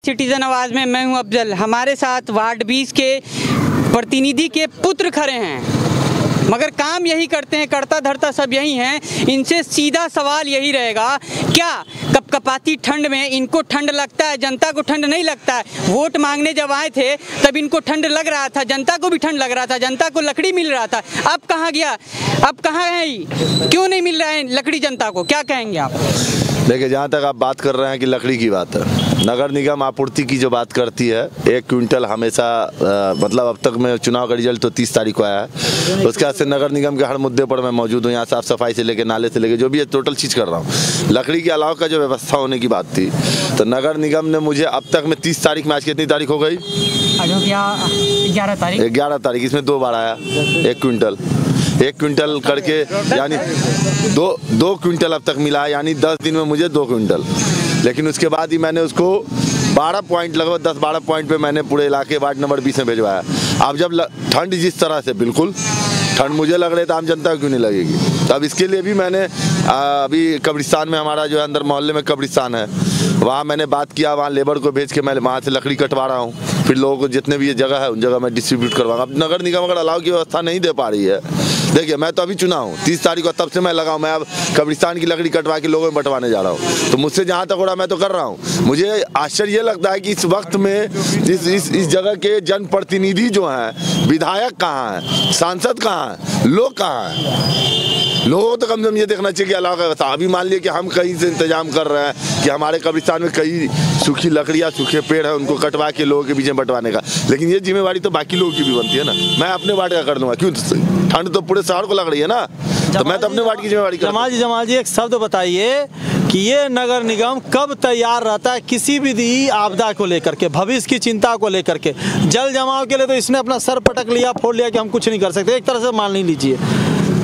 Citizen आवाज़ में मैं हूं अफजल। हमारे साथ वार्ड 20 के प्रतिनिधि के पुत्र खड़े हैं, मगर काम यही करते हैं, करता धरता सब यही हैं। इनसे सीधा सवाल यही रहेगा, क्या कपकपाती ठंड में इनको ठंड लगता है, जनता को ठंड नहीं लगता है? वोट मांगने जब आए थे तब इनको ठंड लग रहा था, जनता को भी ठंड लग रहा था, जनता को लकड़ी मिल रहा था। अब कहाँ गया, अब कहाँ है, क्यों नहीं मिल रहा है लकड़ी जनता को? क्या कहेंगे आप? देखिए, जहाँ तक आप बात कर रहे हैं कि लकड़ी की बात है, नगर निगम आपूर्ति की जो बात करती है, 1 क्विंटल हमेशा मतलब अब तक में चुनाव का रिजल्ट तो 30 तारीख को आया है। उसके बाद से नगर निगम के हर मुद्दे पर मैं मौजूद हूँ। यहाँ साफ सफाई से लेकर नाले से लेकर जो भी है टोटल चीज़ कर रहा हूँ। लकड़ी के अलावा का जो व्यवस्था होने की बात थी, तो नगर निगम ने मुझे अब तक में 30 तारीख में, आज कितनी तारीख हो गई? 11 तारीख, इसमें 2 बार आया 1 क्विंटल। 1 क्विंटल करके यानी 2 क्विंटल अब तक मिला है, यानी 10 दिन में मुझे 2 क्विंटल। लेकिन उसके बाद ही मैंने उसको 12 पॉइंट, लगभग 10-12 पॉइंट पे मैंने पूरे इलाके वार्ड नंबर 20 में भिजवाया। अब जब ठंड जिस तरह से, बिल्कुल ठंड मुझे लग रही है तो आम जनता को क्यों नहीं लगेगी? तो अब इसके लिए भी मैंने अभी कब्रिस्तान में, हमारा जो अंदर मोहल्ले में कब्रिस्तान है, वहाँ मैंने बात किया, वहाँ लेबर को भेज के मैं वहाँ से लकड़ी कटवा रहा हूँ। फिर लोगों को जितने भी ये जगह है उन जगह मैं डिस्ट्रीब्यूट करवाऊंगा। अब नगर निगम अगर अलाव की व्यवस्था नहीं दे पा रही है, देखिए मैं तो अभी चुना हूँ 30 तारीख को, तब से मैं लगा हूँ। मैं अब कब्रिस्तान की लकड़ी कटवा के लोगों में बंटवाने जा रहा हूँ। तो मुझसे जहाँ तक हो रहा मैं तो कर रहा हूँ। मुझे आश्चर्य ये लगता है कि इस वक्त में इस जगह के जनप्रतिनिधि जो हैं, विधायक कहाँ हैं, सांसद कहाँ हैं, लोग कहाँ हैं? लोगों को तो कम से कम ये देखना चाहिए कि अलावा का व्यवस्था। अभी मान लिया कि हम कहीं से इंतजाम कर रहे हैं कि हमारे कब्रिस्तान में कई सूखी लकड़ियाँ, सूखे पेड़ हैं, उनको कटवा के लोगों के बीच में बंटवाने का, लेकिन ये जिम्मेवारी तो बाकी लोगों की भी बनती है ना। मैं अपने वार्ड का कर दूंगा, क्यों? ठंड तो पूरे शहर को लग रही है ना, तो मैं तो अपने वार्ड की जिम्मेवारी कर। जमाल जी एक शब्द बताइए कि ये नगर निगम कब तैयार रहता है किसी भी आपदा को लेकर के, भविष्य की चिंता को लेकर के? जल जमाव के लिए तो इसने अपना सर पटक लिया, फोड़ लिया कि हम कुछ नहीं कर सकते। एक तरह से मान नहीं लीजिए,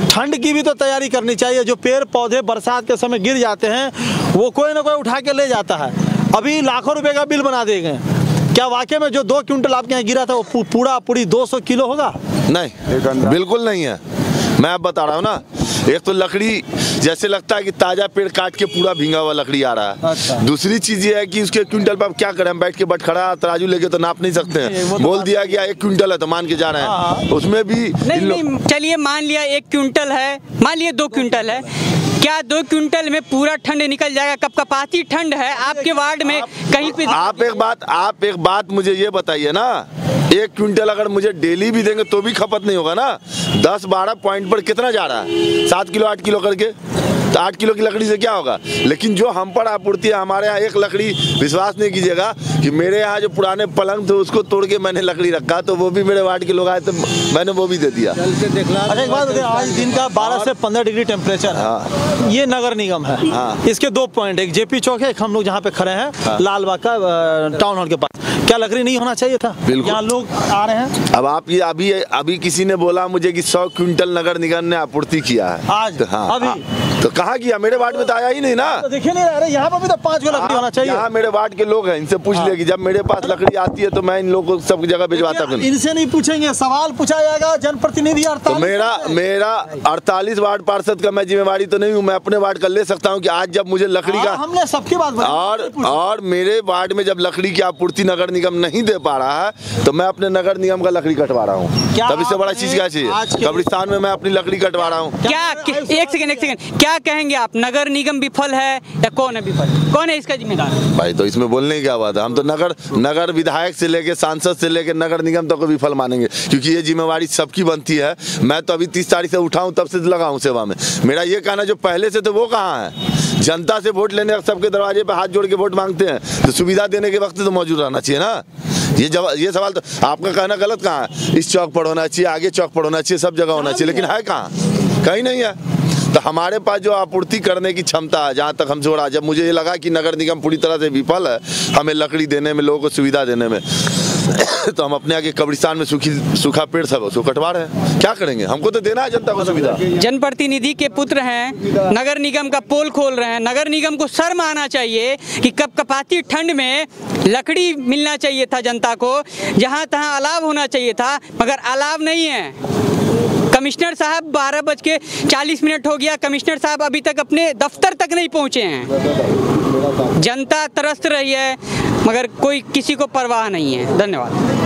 ठंड की भी तो तैयारी करनी चाहिए। जो पेड़ पौधे बरसात के समय गिर जाते हैं वो कोई ना कोई उठा के ले जाता है। अभी लाखों रुपए का बिल बना देंगे। क्या वाकई में जो 2 क्विंटल आपके यहाँ गिरा था वो पूरी 200 किलो होगा? नहीं, बिल्कुल नहीं है। मैं अब बता रहा हूँ ना, एक तो लकड़ी जैसे लगता है कि ताज़ा पेड़ काट के पूरा भींगा हुआ लकड़ी आ रहा है। अच्छा। दूसरी चीज़ ये है कि उसके क्विंटल पर क्या करें, हम बैठ के बटखड़ा तराजू लेके तो नाप नहीं सकते हैं। बोल दिया गया 1 क्विंटल है तो मान के जा रहे हैं, उसमें भी नहीं, चलिए मान लिया 1 क्विंटल है, मान लिया 2 क्विंटल है, क्या 2 क्विंटल में पूरा ठंड निकल जाएगा? कपकपाती ठंड है आपके वार्ड में कहीं पे। आप एक बात मुझे ये बताइए ना, 1 क्विंटल अगर मुझे डेली भी देंगे तो भी खपत नहीं होगा ना। 10-12 पॉइंट पर कितना जा रहा है? 7 किलो 8 किलो करके, तो 8 किलो की लकड़ी से क्या होगा? लेकिन जो हम पर आपूर्ति है, हमारे यहाँ एक लकड़ी, विश्वास नहीं कीजिएगा कि मेरे यहाँ जो पुराने पलंग थे उसको तोड़ के मैंने लकड़ी रखा, तो वो भी मेरे वार्ड के लोग आए तो मैंने वो भी दे दिया। अच्छा, एक बात, आज दिन का 12 से 15 डिग्री टेम्परेचर है। हाँ। ये नगर निगम है। हाँ। इसके 2 पॉइंट, एक जेपी चौक है, एक हम लोग जहाँ पे खड़े हैं। हाँ। लालबाग का टाउन हॉल के पास। क्या लकड़ी नहीं होना चाहिए था? यहाँ लोग आ रहे हैं। अब आप ये अभी किसी ने बोला मुझे कि 100 क्विंटल नगर निगम ने आपूर्ति किया है आज। हाँ, अभी तो कहाँ किया? मेरे वार्ड में तो आया ही नहीं ना। तो देखिए नहीं रहे, यहाँ पर भी तो 5 किलो लकड़ी होना चाहिए। यहाँ मेरे वार्ड के लोग हैं, इनसे पूछ ले कि जब मेरे पास लकड़ी आती है तो मैं इन लोगों को सब जगह भिजवाता हूँ। इनसे नहीं पूछेंगे, सवाल पूछा जाएगा जनप्रतिनिधि। तो मेरा 48 वार्ड पार्षद का मैं जिम्मेवारी तो नहीं हूँ, मैं अपने वार्ड का ले सकता हूँ कि आज जब मुझे लकड़ी का, हमने सबकी बात और मेरे वार्ड में जब लकड़ी की आपूर्ति नगर निगम नहीं दे पा रहा है तो मैं अपने नगर निगम का लकड़ी कटवा रहा हूँ। तब इससे बड़ा चीज क्या चाहिए? कब्रिस्तान में मैं अपनी लकड़ी कटवा रहा हूँ। क्या एक सेकंड, क्या कहेंगे आप? नगर निगम विफल है या कौन है विफल? कौन है इसका जिम्मेदार? भाई तो इसमें बोलने की क्या बात है? हम तो नगर विधायक से लेके सांसद से लेके नगर निगम तक को विफल मानेंगे, क्योंकि ये जिम्मेवारी सबकी बनती है। मैं तो अभी 30 तारीख से उठाऊं तब से लगा हूं सेवा में। मेरा ये कहना जो पहले से थे वो कहाँ है? जनता से वोट लेने, सबके दरवाजे पे हाथ जोड़ के वोट मांगते हैं, तो सुविधा देने के वक्त तो मौजूद रहना चाहिए ना। ये सवाल तो आपका कहना गलत कहाँ है? इस चौक पर होना चाहिए, आगे चौक पर होना चाहिए, सब जगह होना चाहिए, लेकिन है कहाँ? कहीं नहीं है। तो हमारे पास जो आपूर्ति करने की क्षमता है, जहाँ तक हमसे हो रहा, जब मुझे ये लगा कि नगर निगम पूरी तरह से विफल है हमें लकड़ी देने में, लोगों को सुविधा देने में, तो हम अपने आगे कब्रिस्तान में सूखा पेड़ सब उसको कटवा रहे हैं। क्या करेंगे? हमको तो देना है जनता को सुविधा। जनप्रतिनिधि के पुत्र हैं, नगर निगम का पोल खोल रहे हैं। नगर निगम को शर्म आना चाहिए कि कपकपाती ठंड में लकड़ी मिलना चाहिए था जनता को, जहाँ तहाँ अलाव होना चाहिए था, मगर अलाव नहीं है। कमिश्नर साहब 12:40 हो गया, कमिश्नर साहब अभी तक अपने दफ्तर तक नहीं पहुँचे हैं। जनता तरस रही है। मगर कोई किसी को परवाह नहीं है। धन्यवाद।